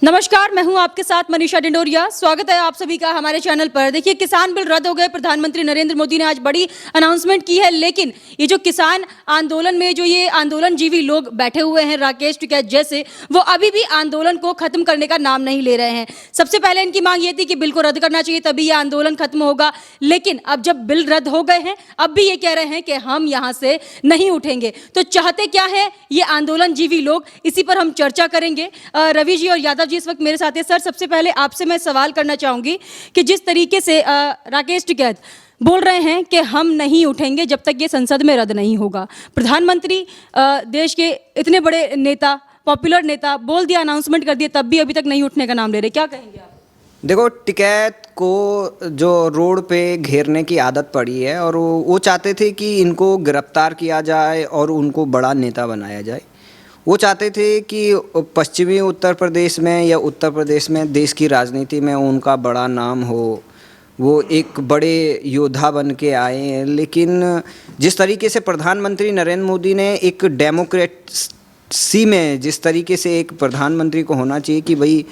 नमस्कार, मैं हूं आपके साथ मनीषा डिंडोरिया। स्वागत है आप सभी का हमारे चैनल पर। देखिए, किसान बिल रद्द हो गए। प्रधानमंत्री नरेंद्र मोदी ने आज बड़ी अनाउंसमेंट की है, लेकिन ये जो किसान आंदोलन में जो ये आंदोलनजीवी लोग बैठे हुए हैं, राकेश टिकैत जैसे, वो अभी भी आंदोलन को खत्म करने का नाम नहीं ले रहे हैं। सबसे पहले इनकी मांग ये थी कि बिल को रद्द करना चाहिए, तभी ये आंदोलन खत्म होगा। लेकिन अब जब बिल रद्द हो गए हैं, अब भी ये कह रहे हैं कि हम यहाँ से नहीं उठेंगे। तो चाहते क्या है ये आंदोलनजीवी लोग, इसी पर हम चर्चा करेंगे। रवि जी और यादव जी इस वक्त मेरे साथ है। सर, सबसे पहले आपसे मैं सवाल करना चाहूंगी कि जिस तरीके से राकेश टिकैत बोल रहे हैं कि हम नहीं उठेंगे जब तक ये संसद में रद्द नहीं होगा, प्रधानमंत्री देश के इतने बड़े नेता, पॉपुलर नेता, बोल दिया, अनाउंसमेंट कर दिया, तब भी अभी तक नहीं उठने का नाम ले रहे, क्या कहेंगे आप? देखो, टिकैत को जो रोड पे घेरने की आदत पड़ी है और वो चाहते थे कि इनको गिरफ्तार किया जाए और उनको बड़ा नेता बनाया जाए। वो चाहते थे कि पश्चिमी उत्तर प्रदेश में या उत्तर प्रदेश में देश की राजनीति में उनका बड़ा नाम हो, वो एक बड़े योद्धा बन के आए हैं। लेकिन जिस तरीके से प्रधानमंत्री नरेंद्र मोदी ने एक डेमोक्रेसी में जिस तरीके से एक प्रधानमंत्री को होना चाहिए कि भाई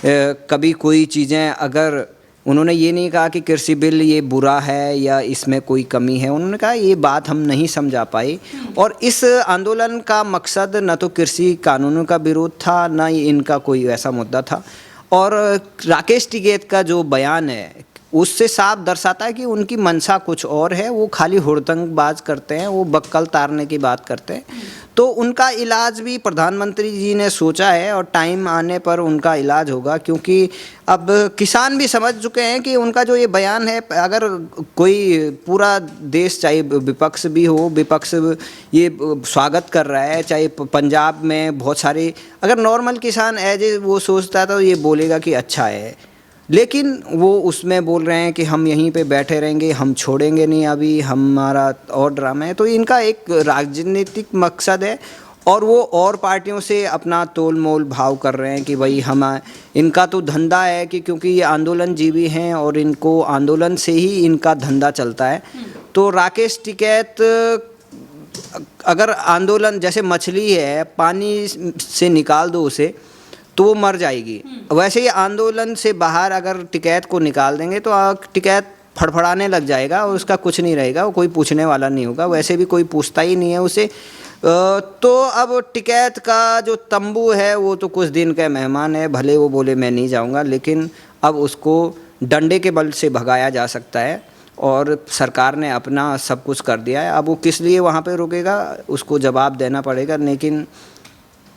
कभी कोई चीज़ें, अगर उन्होंने ये नहीं कहा कि कृषि बिल ये बुरा है या इसमें कोई कमी है, उन्होंने कहा ये बात हम नहीं समझा पाए। और इस आंदोलन का मकसद न तो कृषि कानूनों का विरोध था, न इनका कोई ऐसा मुद्दा था। और राकेश टिकैत का जो बयान है उससे साफ दर्शाता है कि उनकी मंशा कुछ और है। वो खाली हुड़दंगबाज करते हैं, वो बक्कल तारने की बात करते हैं। तो उनका इलाज भी प्रधानमंत्री जी ने सोचा है और टाइम आने पर उनका इलाज होगा, क्योंकि अब किसान भी समझ चुके हैं कि उनका जो ये बयान है, अगर कोई पूरा देश, चाहे विपक्ष भी हो, विपक्ष ये स्वागत कर रहा है, चाहे पंजाब में बहुत सारे, अगर नॉर्मल किसान एज ए वो सोचता है तो ये बोलेगा कि अच्छा है। लेकिन वो उसमें बोल रहे हैं कि हम यहीं पे बैठे रहेंगे, हम छोड़ेंगे नहीं, अभी हमारा और ड्रामा है। तो इनका एक राजनीतिक मकसद है और वो और पार्टियों से अपना तोल मोल भाव कर रहे हैं कि भाई हम, इनका तो धंधा है कि क्योंकि ये आंदोलनजीवी हैं और इनको आंदोलन से ही इनका धंधा चलता है। तो राकेश टिकैत, अगर आंदोलन जैसे मछली है, पानी से निकाल दो उसे तो वो मर जाएगी, वैसे ही आंदोलन से बाहर अगर टिकैत को निकाल देंगे तो टिकैत फड़फड़ाने लग जाएगा और उसका कुछ नहीं रहेगा, वो कोई पूछने वाला नहीं होगा, वैसे भी कोई पूछता ही नहीं है उसे। तो अब टिकैत का जो तंबू है वो तो कुछ दिन का मेहमान है, भले वो बोले मैं नहीं जाऊंगा, लेकिन अब उसको डंडे के बल से भगाया जा सकता है और सरकार ने अपना सब कुछ कर दिया है। अब वो किस लिए वहाँ पे रुकेगा उसको जवाब देना पड़ेगा। लेकिन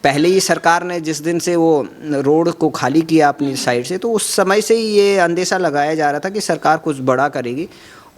पहले ही सरकार ने जिस दिन से वो रोड को खाली किया अपनी साइड से, तो उस समय से ही ये अंदेशा लगाया जा रहा था कि सरकार कुछ बड़ा करेगी।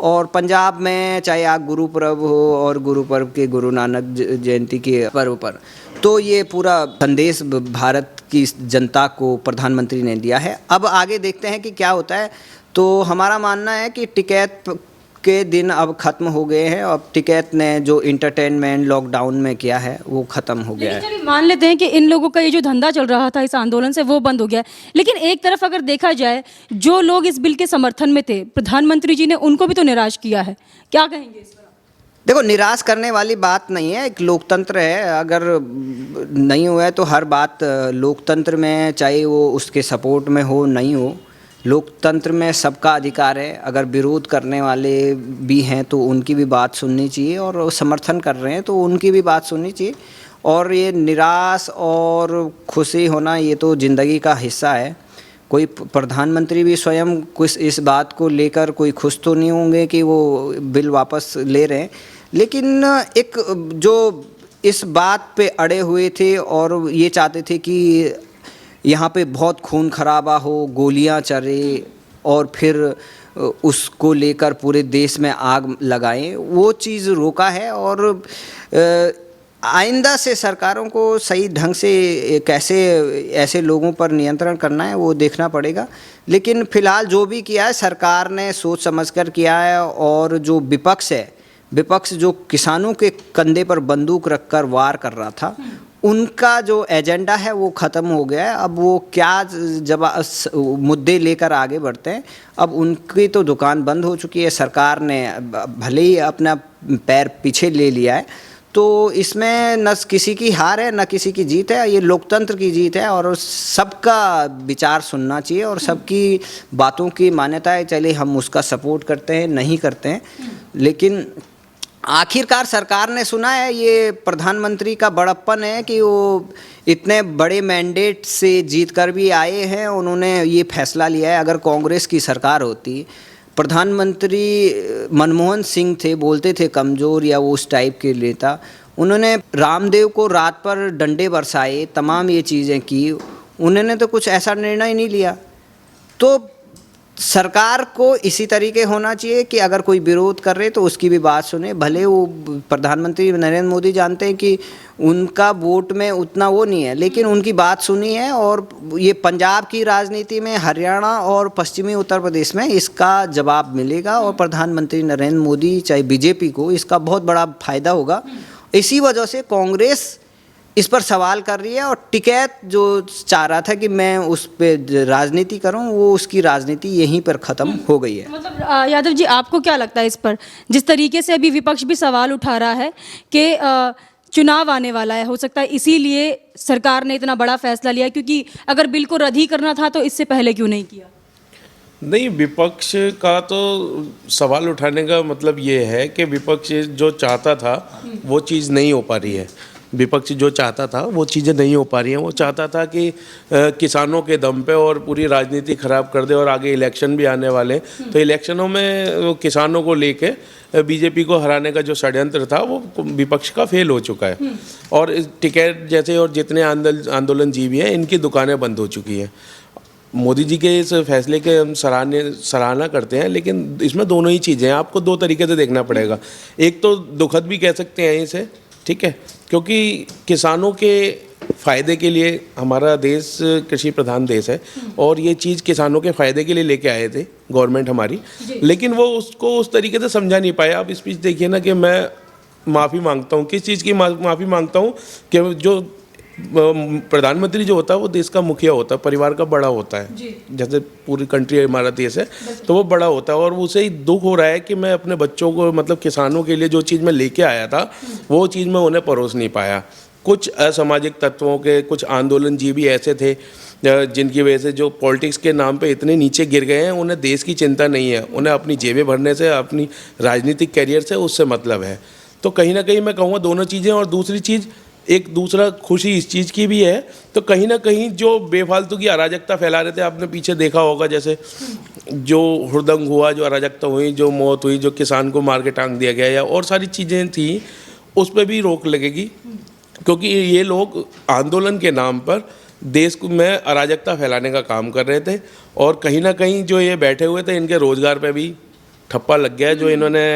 और पंजाब में चाहे आप गुरुपर्व हो और गुरुपर्व के गुरु नानक जयंती के पर्व पर, तो ये पूरा संदेश भारत की जनता को प्रधानमंत्री ने दिया है। अब आगे देखते हैं कि क्या होता है। तो हमारा मानना है कि टिकैत के दिन अब खत्म हो गए हैं। अब टिकैत ने जो इंटरटेनमेंट लॉकडाउन में किया है वो खत्म हो गया है। चलिए मान लेते हैं कि इन लोगों का ये जो धंधा चल रहा था इस आंदोलन से, वो बंद हो गया है। लेकिन एक तरफ अगर देखा जाए, जो लोग इस बिल के समर्थन में थे, प्रधानमंत्री जी ने उनको भी तो निराश किया है, क्या कहेंगे इस पर? देखो, निराश करने वाली बात नहीं है, एक लोकतंत्र है। अगर नहीं हुआ है तो हर बात लोकतंत्र में, चाहे वो उसके सपोर्ट में हो नहीं हो, लोकतंत्र में सबका अधिकार है। अगर विरोध करने वाले भी हैं तो उनकी भी बात सुननी चाहिए, और समर्थन कर रहे हैं तो उनकी भी बात सुननी चाहिए। और ये निराश और खुशी होना ये तो ज़िंदगी का हिस्सा है। कोई प्रधानमंत्री भी स्वयं कुछ इस बात को लेकर कोई खुश तो नहीं होंगे कि वो बिल वापस ले रहे हैं। लेकिन एक जो इस बात पे अड़े हुए थे और ये चाहते थे कि यहाँ पे बहुत खून खराबा हो, गोलियाँ चले और फिर उसको लेकर पूरे देश में आग लगाएं, वो चीज़ रोका है। और आइंदा से सरकारों को सही ढंग से कैसे ऐसे लोगों पर नियंत्रण करना है वो देखना पड़ेगा। लेकिन फ़िलहाल जो भी किया है सरकार ने सोच समझकर किया है। और जो विपक्ष है, विपक्ष जो किसानों के कंधे पर बंदूक रखकर वार कर रहा था, उनका जो एजेंडा है वो ख़त्म हो गया है। अब वो क्या जब मुद्दे लेकर आगे बढ़ते हैं, अब उनकी तो दुकान बंद हो चुकी है। सरकार ने भले ही अपना पैर पीछे ले लिया है, तो इसमें न किसी की हार है न किसी की जीत है, ये लोकतंत्र की जीत है और सबका विचार सुनना चाहिए और सबकी बातों की मान्यता है। चलिए हम उसका सपोर्ट करते हैं नहीं करते हैं, लेकिन आखिरकार सरकार ने सुना है। ये प्रधानमंत्री का बड़प्पन है कि वो इतने बड़े मैंडेट से जीत कर भी आए हैं, उन्होंने ये फैसला लिया है। अगर कांग्रेस की सरकार होती, प्रधानमंत्री मनमोहन सिंह थे, बोलते थे कमज़ोर या वो उस टाइप के नेता, उन्होंने रामदेव को रात पर डंडे बरसाए, तमाम ये चीज़ें की, उन्होंने तो कुछ ऐसा निर्णय नहीं लिया। तो सरकार को इसी तरीके होना चाहिए कि अगर कोई विरोध कर रहे तो उसकी भी बात सुने। भले वो प्रधानमंत्री नरेंद्र मोदी जानते हैं कि उनका वोट में उतना वो नहीं है, लेकिन उनकी बात सुनी है और ये पंजाब की राजनीति में, हरियाणा और पश्चिमी उत्तर प्रदेश में इसका जवाब मिलेगा और प्रधानमंत्री नरेंद्र मोदी चाहे बीजेपी को इसका बहुत बड़ा फायदा होगा। इसी वजह से कांग्रेस इस पर सवाल कर रही है और टिकैत जो चाह रहा था कि मैं उस पे राजनीति करूं, वो उसकी राजनीति यहीं पर ख़त्म हो गई है। मतलब यादव जी, आपको क्या लगता है इस पर, जिस तरीके से अभी विपक्ष भी सवाल उठा रहा है कि चुनाव आने वाला है, हो सकता है इसीलिए सरकार ने इतना बड़ा फैसला लिया, क्योंकि अगर बिल को रद्द ही करना था तो इससे पहले क्यों नहीं किया? नहीं, विपक्ष का तो सवाल उठाने का मतलब ये है कि विपक्ष जो चाहता था वो चीज़ नहीं हो पा रही है। विपक्ष जो चाहता था वो चीज़ें नहीं हो पा रही हैं। वो चाहता था कि किसानों के दम पे और पूरी राजनीति खराब कर दे और आगे इलेक्शन भी आने वाले, तो इलेक्शनों में किसानों को लेके बीजेपी को हराने का जो षड्यंत्र था वो विपक्ष का फेल हो चुका है। और टिकैत जैसे और जितने आंदोलन जीवी हैं, इनकी दुकानें बंद हो चुकी हैं। मोदी जी के इस फैसले के हम सराहना करते हैं, लेकिन इसमें दोनों ही चीज़ें हैं। आपको दो तरीके से देखना पड़ेगा। एक तो दुखद भी कह सकते हैं इसे, ठीक है, क्योंकि किसानों के फ़ायदे के लिए हमारा देश कृषि प्रधान देश है और ये चीज़ किसानों के फ़ायदे के लिए लेके आए थे गवर्नमेंट हमारी, लेकिन वो उसको उस तरीके से समझा नहीं पाया। आप स्पीच देखिए ना कि मैं माफ़ी मांगता हूँ, किस चीज़ की माफ़ी मांगता हूँ कि जो प्रधानमंत्री जो होता है वो देश का मुखिया होता है, परिवार का बड़ा होता है, जैसे पूरी कंट्री हमारा देश है तो वो बड़ा होता है। और उसे ही दुख हो रहा है कि मैं अपने बच्चों को, मतलब किसानों के लिए जो चीज़ मैं लेके आया था वो चीज़ मैं उन्हें परोस नहीं पाया। कुछ असामाजिक तत्वों के कुछ आंदोलनजीवी ऐसे थे जिनकी वजह से जो पॉलिटिक्स के नाम पे इतने नीचे गिर गए हैं, उन्हें देश की चिंता नहीं है, उन्हें अपनी जेबें भरने से, अपनी राजनीतिक कैरियर से उससे मतलब है। तो कहीं ना कहीं मैं कहूँगा दोनों चीज़ें। और दूसरी चीज़, एक दूसरा खुशी इस चीज़ की भी है, तो कहीं ना कहीं जो बेफालतू की अराजकता फैला रहे थे, आपने पीछे देखा होगा, जैसे जो हुड़दंग हुआ, जो अराजकता हुई, जो मौत हुई, जो किसान को मार के टांग दिया गया, या और सारी चीज़ें थी, उस पर भी रोक लगेगी, क्योंकि ये लोग आंदोलन के नाम पर देश में अराजकता फैलाने का काम कर रहे थे। और कहीं ना कहीं जो ये बैठे हुए थे, इनके रोज़गार पे भी ठप्पा लग गया। जो इन्होंने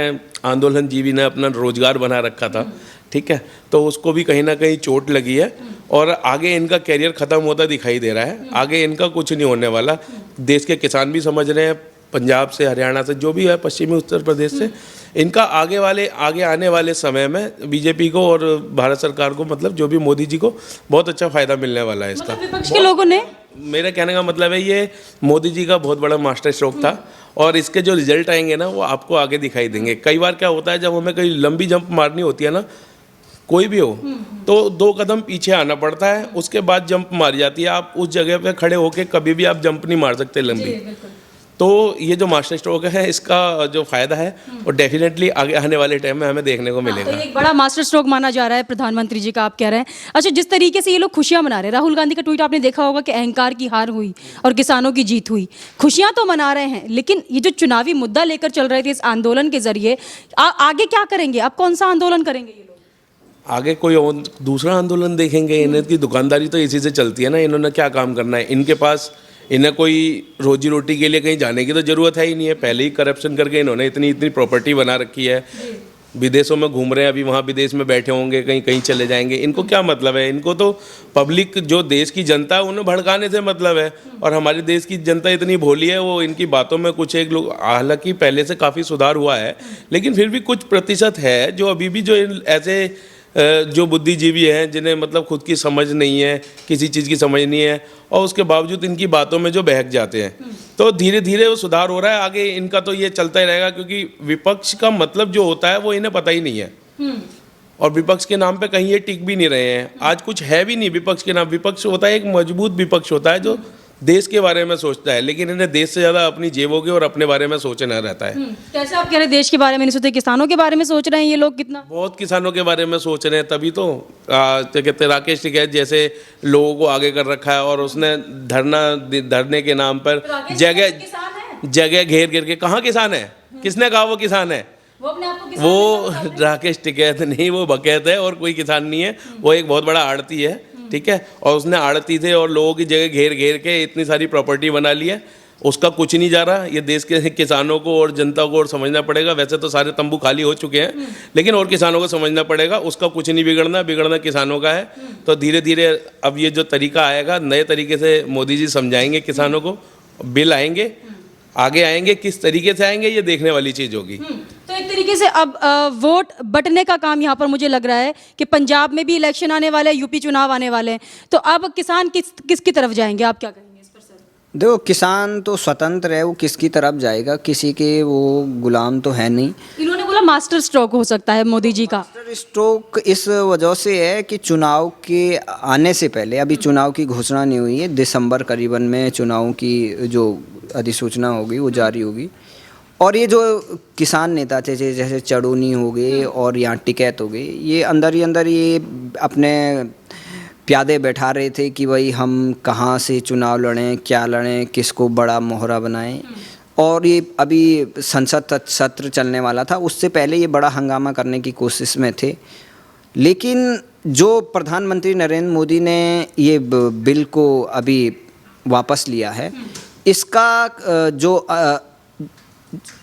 आंदोलनजीवी ने अपना रोज़गार बना रखा था, ठीक है, तो उसको भी कहीं ना कहीं चोट लगी है और आगे इनका कैरियर ख़त्म होता दिखाई दे रहा है। आगे इनका कुछ नहीं होने वाला। देश के किसान भी समझ रहे हैं, पंजाब से, हरियाणा से, जो भी है, पश्चिमी उत्तर प्रदेश से, इनका आगे आने वाले समय में बीजेपी को और भारत सरकार को, मतलब जो भी मोदी जी को, बहुत अच्छा फ़ायदा मिलने वाला है इसका। विपक्ष के लोगों ने, मेरा कहने का मतलब है, ये मोदी जी का बहुत बड़ा मास्टर स्ट्रोक था और इसके जो रिजल्ट आएंगे ना, वो आपको आगे दिखाई देंगे। कई बार क्या होता है, जब हमें कहीं लंबी जंप मारनी होती है ना, कोई भी हो, तो 2 कदम पीछे आना पड़ता है, उसके बाद जंप मारी जाती है। आप उस जगह पे खड़े होके कभी भी आप जंप नहीं मार सकते लंबी। तो ये जो मास्टर स्ट्रोक है, इसका जो फ़ायदा है वो डेफिनेटली आगे आने वाले टाइम में हमें देखने को मिलेगा। तो एक बड़ा मास्टर स्ट्रोक माना जा रहा है प्रधानमंत्री जी का, आप कह रहे हैं। अच्छा, जिस तरीके से ये लोग खुशियां मना रहे हैं, राहुल गांधी का ट्वीट आपने देखा होगा कि अहंकार की हार हुई और किसानों की जीत हुई। खुशियां तो मना रहे हैं, लेकिन ये जो चुनावी मुद्दा लेकर चल रहे थे इस आंदोलन के जरिए, आगे क्या करेंगे? अब कौन सा आंदोलन करेंगे ये लोग? आगे कोई और दूसरा आंदोलन देखेंगे। इन्हें की दुकानदारी तो इसी से चलती है ना, इन्होंने क्या काम करना है? इनके पास, इन्हें कोई रोजी रोटी के लिए कहीं जाने की तो ज़रूरत है ही नहीं है। पहले ही करप्शन करके इन्होंने इतनी प्रॉपर्टी बना रखी है, विदेशों में घूम रहे हैं, अभी वहाँ विदेश में बैठे होंगे, कहीं कहीं चले जाएंगे। इनको क्या मतलब है? इनको तो पब्लिक, जो देश की जनता है, उन्हें भड़काने से मतलब है। और हमारे देश की जनता इतनी भोली है, वो इनकी बातों में कुछ एक लोग, हालांकि पहले से काफ़ी सुधार हुआ है, लेकिन फिर भी कुछ प्रतिशत है जो अभी भी जो ऐसे जो बुद्धिजीवी हैं, जिन्हें मतलब खुद की समझ नहीं है, किसी चीज़ की समझ नहीं है, और उसके बावजूद इनकी बातों में जो बहक जाते हैं। तो धीरे धीरे वो सुधार हो रहा है। आगे इनका तो ये चलता ही रहेगा, क्योंकि विपक्ष का मतलब जो होता है वो इन्हें पता ही नहीं है। और विपक्ष के नाम पे कहीं ये टिक भी नहीं रहे हैं। आज कुछ है भी नहीं विपक्ष के नाम। विपक्ष होता है एक मजबूत विपक्ष होता है जो देश के बारे में सोचता है, लेकिन इन्हें देश से ज़्यादा अपनी जेबों के और अपने बारे में सोचना रहता है। कैसे आप कह रहे हैं देश के बारे में नहीं सोचते, किसानों के बारे में सोच रहे हैं ये लोग कितना? बहुत किसानों के बारे में सोच रहे हैं, तभी तो क्या कहते हैं, राकेश टिकैत जैसे लोगों को आगे कर रखा है और उसने धरने के नाम पर जगह घेर के। कहाँ किसान है? किसने कहा वो किसान है? वो अपने आप को वो राकेश टिकैत नहीं, वो बकैत है और कोई किसान नहीं है। वो एक बहुत बड़ा आड़ती है, ठीक है, और उसने आड़ती थे और लोगों की जगह घेर के इतनी सारी प्रॉपर्टी बना ली है। उसका कुछ नहीं जा रहा। ये देश के किसानों को और जनता को और समझना पड़ेगा। वैसे तो सारे तंबू खाली हो चुके हैं, लेकिन और किसानों को समझना पड़ेगा। उसका कुछ नहीं बिगड़ना किसानों का है। तो धीरे धीरे अब ये जो तरीका आएगा, नए तरीके से मोदी जी समझाएंगे किसानों को। बिल आएंगे, आगे आएंगे, किस तरीके से आएंगे ये देखने वाली चीज़ होगी। तो एक तरीके से अब वोट बंटने का काम यहाँ पर मुझे लग रहा है कि पंजाब में भी इलेक्शन आने वाले हैं, यूपी चुनाव आने वाले हैं, तो अब किसान किसकी तरफ जाएंगे? आप क्या कहेंगे इस पर सर? देखो, किसान तो स्वतंत्र है, वो किसकी तरफ जाएगा, किसी के वो गुलाम तो है नहीं। इन्होंने बोला मास्टर स्ट्रोक हो सकता है मोदी जी का। मास्टर स्ट्रोक इस वजह से है कि चुनाव के आने से पहले, अभी चुनाव की घोषणा नहीं हुई है, दिसंबर करीबन में चुनाव की जो अधिसूचना होगी वो जारी होगी। और ये जो किसान नेता थे जैसे चड़ूनी हो गए और यहाँ टिकैत हो गई, ये अंदर ही अंदर ये अपने प्यादे बैठा रहे थे कि भाई हम कहाँ से चुनाव लड़ें, क्या लड़ें, किसको बड़ा मोहरा बनाएं। और ये अभी संसद सत्र चलने वाला था, उससे पहले ये बड़ा हंगामा करने की कोशिश में थे। लेकिन जो प्रधानमंत्री नरेंद्र मोदी ने ये बिल को अभी वापस लिया है, इसका जो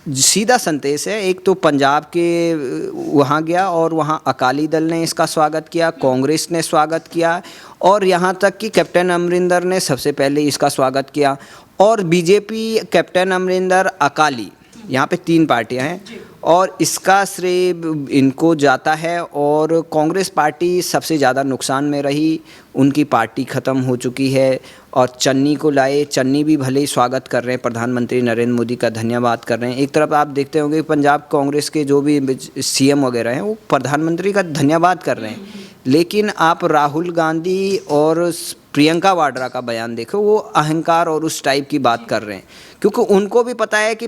सीधा संदेश है, एक तो पंजाब के वहाँ गया और वहाँ अकाली दल ने इसका स्वागत किया, कांग्रेस ने स्वागत किया, और यहाँ तक कि कैप्टन अमरिंदर ने सबसे पहले इसका स्वागत किया। और बीजेपी, कैप्टन अमरिंदर, अकाली, यहाँ पे 3 पार्टियाँ हैं और इसका श्रेय इनको जाता है। और कांग्रेस पार्टी सबसे ज़्यादा नुकसान में रही, उनकी पार्टी ख़त्म हो चुकी है। और चन्नी को लाए, चन्नी भी भले ही स्वागत कर रहे हैं, प्रधानमंत्री नरेंद्र मोदी का धन्यवाद कर रहे हैं। एक तरफ आप देखते होंगे पंजाब कांग्रेस के जो भी सीएम वगैरह हैं वो प्रधानमंत्री का धन्यवाद कर रहे हैं, लेकिन आप राहुल गांधी और प्रियंका वाड्रा का बयान देखो, वो अहंकार और उस टाइप की बात कर रहे हैं, क्योंकि उनको भी पता है कि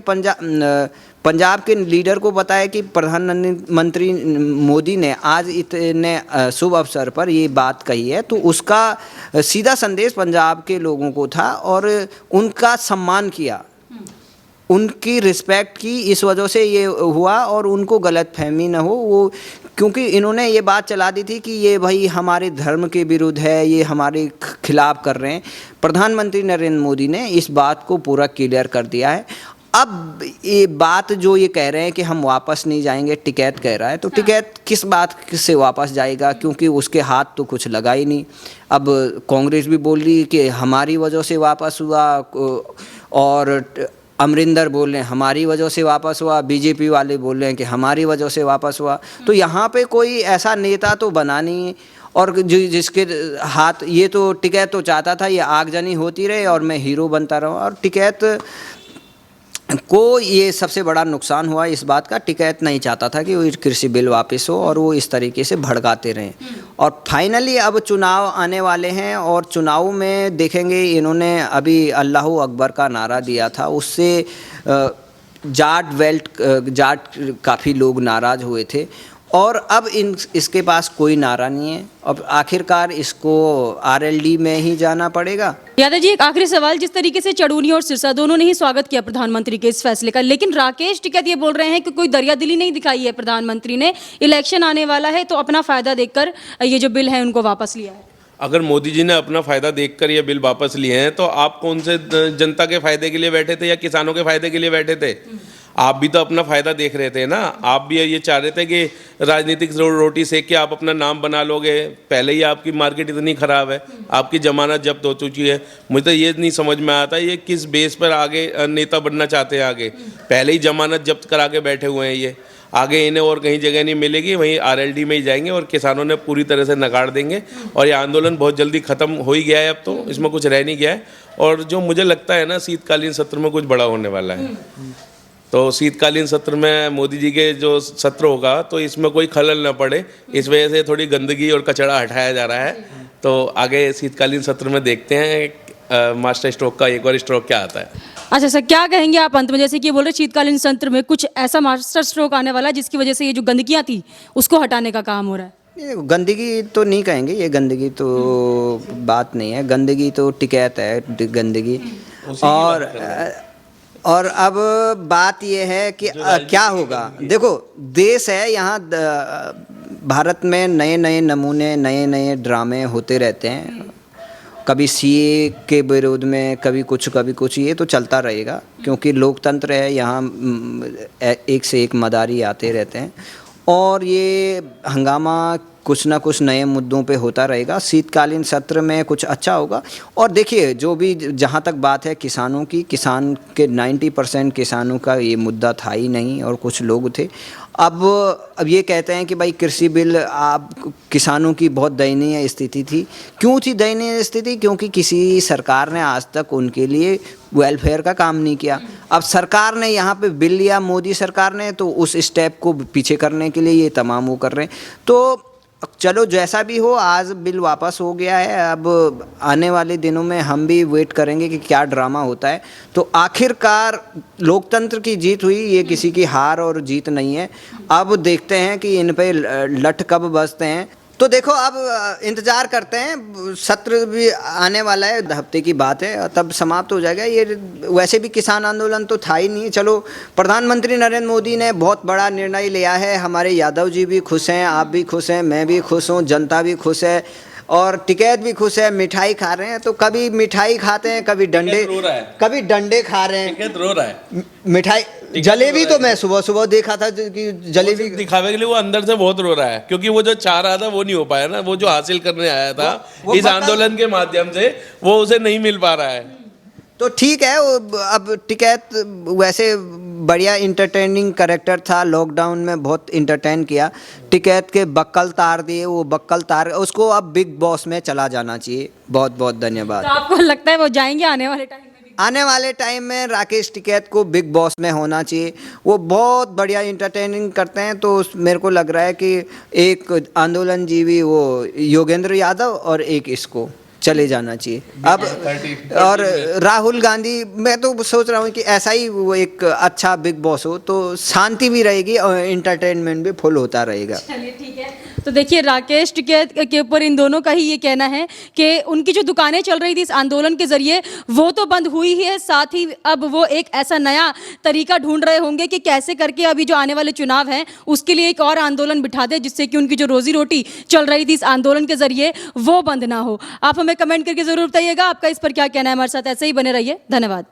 पंजाब के लीडर को पता है कि प्रधानमंत्री मोदी ने आज इतने शुभ अवसर पर ये बात कही है, तो उसका सीधा संदेश पंजाब के लोगों को था और उनका सम्मान किया, उनकी रिस्पेक्ट की। इस वजह से ये हुआ और उनको गलतफहमी न हो, वो क्योंकि इन्होंने ये बात चला दी थी कि ये भाई हमारे धर्म के विरुद्ध है, ये हमारे खिलाफ कर रहे हैं। प्रधानमंत्री नरेंद्र मोदी ने इस बात को पूरा क्लियर कर दिया है। अब ये बात जो ये कह रहे हैं कि हम वापस नहीं जाएंगे, टिकैत कह रहा है, तो टिकैत किस बात से वापस जाएगा, क्योंकि उसके हाथ तो कुछ लगा ही नहीं। अब कांग्रेस भी बोल रही कि हमारी वजह से वापस हुआ, और अमरिंदर बोल रहे हैं हमारी वजह से वापस हुआ, बीजेपी वाले बोल रहे हैं कि हमारी वजह से वापस हुआ। तो यहाँ पे कोई ऐसा नेता तो बना नहीं, और जिसके हाथ, ये तो टिकैत तो चाहता था ये आगजनी होती रहे और मैं हीरो बनता रहूँ, और टिकैत को ये सबसे बड़ा नुकसान हुआ इस बात का। टिकैत नहीं चाहता था कि वो कृषि बिल वापस हो और वो इस तरीके से भड़काते रहें। और फाइनली अब चुनाव आने वाले हैं और चुनाव में देखेंगे, इन्होंने अभी अल्लाहू अकबर का नारा दिया था, उससे जाट काफ़ी लोग नाराज़ हुए थे, और अब इसके पास कोई नारा नहीं है। अब आखिरकार इसको आरएलडी में ही जाना पड़ेगा। यादव जी, एक आखिरी सवाल, जिस तरीके से चड़ूनी और सिरसा दोनों ने ही स्वागत किया प्रधानमंत्री के इस फैसले का, लेकिन राकेश टिकैत ये बोल रहे हैं कि कोई दरियादिली नहीं दिखाई है प्रधानमंत्री ने, इलेक्शन आने वाला है तो अपना फायदा देखकर ये जो बिल है उनको वापस लिया है। अगर मोदी जी ने अपना फ़ायदा देखकर ये बिल वापस लिए हैं, तो आप कौन से जनता के फ़ायदे के लिए बैठे थे या किसानों के फ़ायदे के लिए बैठे थे? आप भी तो अपना फ़ायदा देख रहे थे ना। आप भी ये चाह रहे थे कि राजनीतिक रोटी सेक के आप अपना नाम बना लोगे। पहले ही आपकी मार्केट इतनी ख़राब है, आपकी जमानत जब्त हो चुकी है। मुझे तो ये नहीं समझ में आता ये किस बेस पर आगे नेता बनना चाहते हैं। आगे पहले ही जमानत जब्त करा के बैठे हुए हैं ये, आगे इन्हें और कहीं जगह नहीं मिलेगी, वहीं आरएलडी में ही जाएंगे और किसानों ने पूरी तरह से नकार देंगे। और ये आंदोलन बहुत जल्दी ख़त्म हो ही गया है, अब तो इसमें कुछ रह नहीं गया है। और जो मुझे लगता है ना, शीतकालीन सत्र में कुछ बड़ा होने वाला है। तो शीतकालीन सत्र में मोदी जी के जो सत्र होगा तो इसमें कोई खलल न पड़े, इस वजह से थोड़ी गंदगी और कचरा हटाया जा रहा है। तो आगे शीतकालीन सत्र में देखते हैं मास्टर स्ट्रोक का एक और स्ट्रोक क्या आता है। अच्छा सर, क्या कहेंगे आप अंत में, जैसे कि बोल रहे शीतकालीन सत्र में कुछ ऐसा मास्टर स्ट्रोक आने वाला है जिसकी वजह से ये जो गंदगियाँ थी उसको हटाने का काम हो रहा है? ये गंदगी तो नहीं कहेंगे, ये गंदगी तो बात नहीं है, गंदगी तो टिकैत है गंदगी। और अब बात ये है कि क्या होगा। देखो देश है यहाँ, भारत में नए नए नमूने, नए नए ड्रामे होते रहते हैं, कभी सीए के विरोध में, कभी कुछ, ये तो चलता रहेगा क्योंकि लोकतंत्र है यहाँ, एक से एक मदारी आते रहते हैं और ये हंगामा कुछ ना कुछ नए मुद्दों पे होता रहेगा। शीतकालीन सत्र में कुछ अच्छा होगा। और देखिए जो भी, जहाँ तक बात है किसानों की, किसान के 90% किसानों का ये मुद्दा था ही नहीं और कुछ लोग थे। अब ये कहते हैं कि भाई कृषि बिल, आप किसानों की बहुत दयनीय स्थिति थी। क्यों थी दयनीय स्थिति? क्योंकि किसी सरकार ने आज तक उनके लिए वेलफेयर का काम नहीं किया। अब सरकार ने यहाँ पे बिल लिया, मोदी सरकार ने, तो उस स्टेप को पीछे करने के लिए ये तमाम वो कर रहे हैं। तो चलो जैसा भी हो, आज बिल वापस हो गया है। अब आने वाले दिनों में हम भी वेट करेंगे कि क्या ड्रामा होता है। तो आखिरकार लोकतंत्र की जीत हुई, ये किसी की हार और जीत नहीं है। अब देखते हैं कि इन पे लठ कब बजते हैं। तो देखो अब इंतज़ार करते हैं, सत्र भी आने वाला है, हफ्ते की बात है, तब समाप्त हो जाएगा ये। वैसे भी किसान आंदोलन तो था ही नहीं। चलो, प्रधानमंत्री नरेंद्र मोदी ने बहुत बड़ा निर्णय लिया है, हमारे यादव जी भी खुश हैं, आप भी खुश हैं, मैं भी खुश हूँ, जनता भी खुश है और टिकैत भी खुश है। मिठाई खा रहे हैं, तो कभी मिठाई खाते हैं, कभी डंडे खा रहे हैं, रो रहा है। मिठाई, जलेबी तो मैं सुबह सुबह देखा था कि जलेबी दिखावे के लिए वो अंदर से बहुत रो रहा है, क्योंकि वो जो चाह रहा था वो नहीं हो पाया ना, वो जो हासिल करने आया था इस आंदोलन के माध्यम से, वो उसे नहीं मिल पा रहा है। तो ठीक है, अब टिकैत वैसे बढ़िया इंटरटेनिंग कैरेक्टर था, लॉकडाउन में बहुत इंटरटेन किया। टिकैत के बक्कल तार दिए, वो बक्कल तार, उसको अब बिग बॉस में चला जाना चाहिए। बहुत बहुत धन्यवाद। तो आपको लगता है वो जाएंगे आने वाले टाइम में? आने वाले टाइम में राकेश टिकैत को बिग बॉस में होना चाहिए। वो बहुत बढ़िया इंटरटेनिंग करते हैं। तो मेरे को लग रहा है कि एक आंदोलन जीवी वो योगेंद्र यादव और एक इसको चले जाना चाहिए अब। और राहुल गांधी, मैं तो सोच रहा हूँ कि ऐसा ही वो एक अच्छा बिग बॉस हो तो शांति भी रहेगी और एंटरटेनमेंट भी फुल होता रहेगा। चलिए ठीक है। तो देखिए राकेश टिकैत के ऊपर इन दोनों का ही ये कहना है कि उनकी जो दुकानें चल रही थी इस आंदोलन के जरिए वो तो बंद हुई ही है, साथ ही अब वो एक ऐसा नया तरीका ढूंढ रहे होंगे कि कैसे करके अभी जो आने वाले चुनाव हैं उसके लिए एक और आंदोलन बिठा दे, जिससे कि उनकी जो रोजी रोटी चल रही थी इस आंदोलन के जरिए वो बंद ना हो। आप हमें कमेंट करके जरूर बताइएगा आपका इस पर क्या कहना है। हमारे साथ ऐसे ही बने रहिए। धन्यवाद।